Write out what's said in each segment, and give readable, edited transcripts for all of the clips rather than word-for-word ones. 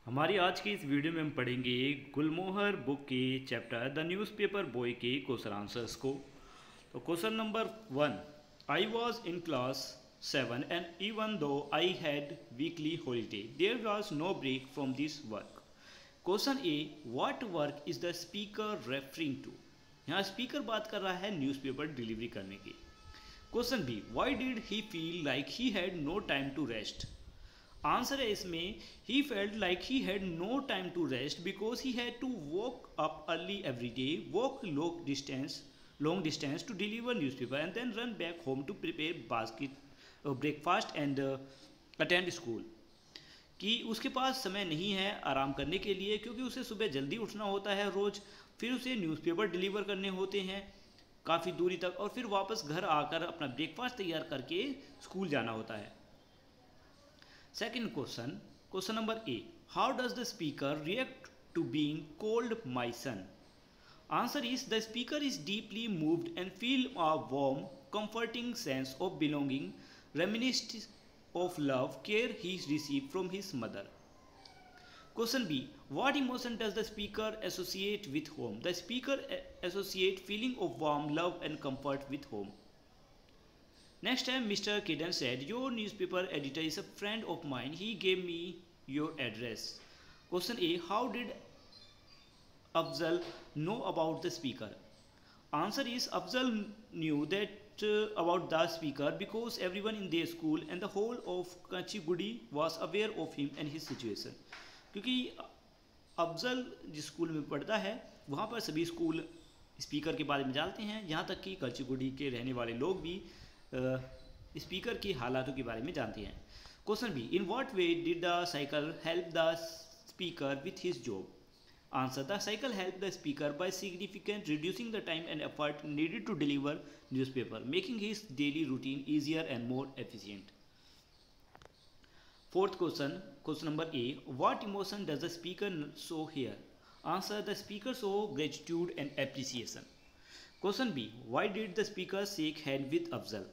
हमारी आज की इस वीडियो में हम पढ़ेंगे गुलमोहर बुक के चैप्टर द न्यूज़पेपर बॉय के क्वेश्चन आंसर्स को। तो question number 1, I was in class 7 and even though I had weekly holiday there was no break from this work. Question A, what work is the speaker referring to. यहाँ speaker बात कर रहा है newspaper delivery करने की। Question B, why did he feel like he had no time to rest. Answer है इसमें ही felt like he had no time to rest because he had to walk up early every day, walk long distance to deliver newspaper and then run back home to prepare basket breakfast and attend school. कि उसके पास समय नहीं है आराम करने के लिए क्योंकि उसे सुबह जल्दी उठना होता है रोज़, फिर उसे न्यूज़पेपर डिलीवर करने होते हैं काफ़ी दूरी तक और फिर वापस घर आकर अपना ब्रेकफास्ट तैयार करके स्कूल जाना होता है। Second question, question number A. How does the speaker react to being called my son? Answer is the speaker is deeply moved and feel a warm, comforting sense of belonging, reminiscent of love, care he received from his mother. Question B. What emotion does the speaker associate with home? The speaker associate feeling of warm love and comfort with home. Next time Mr. Kidden said, your newspaper editor is a friend of mine. He gave me your address. Question A. How did Afzal know about the speaker? Answer is Afzal knew that about the speaker because everyone in their school and the whole of Kachigudi was aware of him and his situation. क्योंकि अफजल जिस school में पढ़ता है वहाँ पर सभी school speaker के बारे में जानते हैं, यहाँ तक कि कच्चीगुड़ी के रहने वाले लोग भी स्पीकर की हालातों के बारे में जानते हैं। Question B, in what way did the cycle help the speaker with his job. Answer, the cycle help the speaker by significant reducing the time and effort needed to deliver newspaper, making his daily routine easier and more efficient. Fourth question, question number A, what emotion does the speaker show here. Answer, the speaker show gratitude and appreciation. Question B, why did the speaker shake hand with Afzal?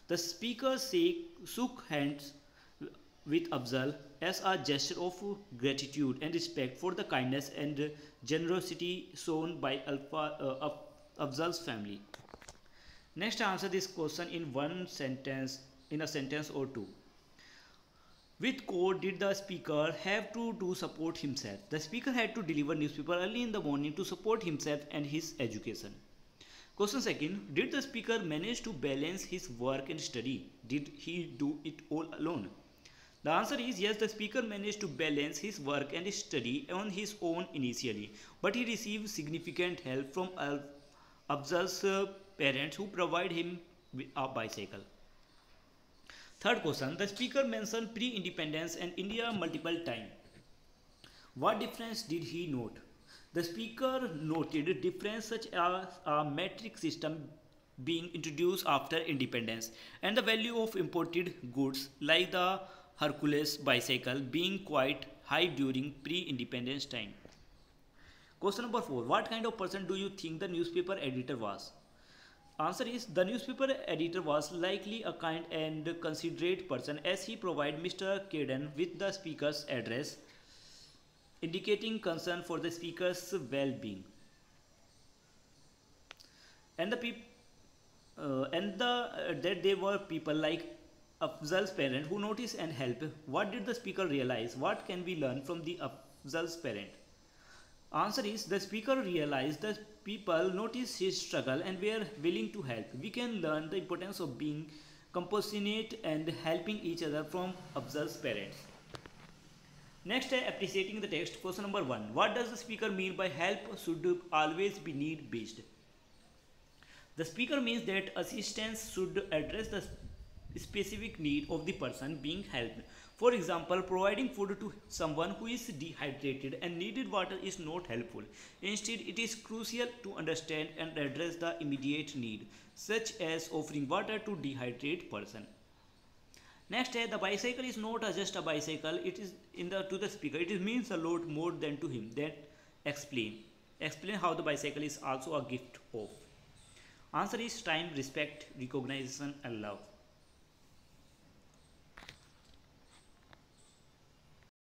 The speaker shook hands with Afzal as a gesture of gratitude and respect for the kindness and generosity shown by Afzal's family. Next, answer this question in a sentence or two. Which chore did the speaker have to do support himself? The speaker had to deliver newspaper early in the morning to support himself and his education. Question second, did the speaker manage to balance his work and study? Did he do it all alone? The answer is yes, the speaker managed to balance his work and study on his own initially, but he received significant help from Afzal's parents who provide him with a bicycle. Third question, the speaker mentioned pre-independence and India multiple times. What difference did he note? The speaker noted difference such as a metric system being introduced after independence and the value of imported goods like the Hercules bicycle being quite high during pre-independence time. Question number 4, what kind of person do you think the newspaper editor was? Answer is the newspaper editor was likely a kind and considerate person as he provided Mr. Kidden with the speaker's address, indicating concern for the speaker's well-being. And that there were people like Afzal's parent who noticed and helped. What did the speaker realize? What can we learn from the Afzal's parent? Answer is the speaker realized that people noticed his struggle and were willing to help. We can learn the importance of being compassionate and helping each other from Afzal's parents. Next, appreciating the text. Question number 1, what does the speaker mean by help should always be need based? The speaker means that assistance should address the specific need of the person being helped. For example, providing food to someone who is dehydrated and needed water is not helpful. Instead, it is crucial to understand and address the immediate need, such as offering water to dehydrated person. Next, the bicycle is not just a bicycle. It is to the speaker. It means a lot more than to him. That explain how the bicycle is also a gift of. Answer is time, respect, recognition, and love.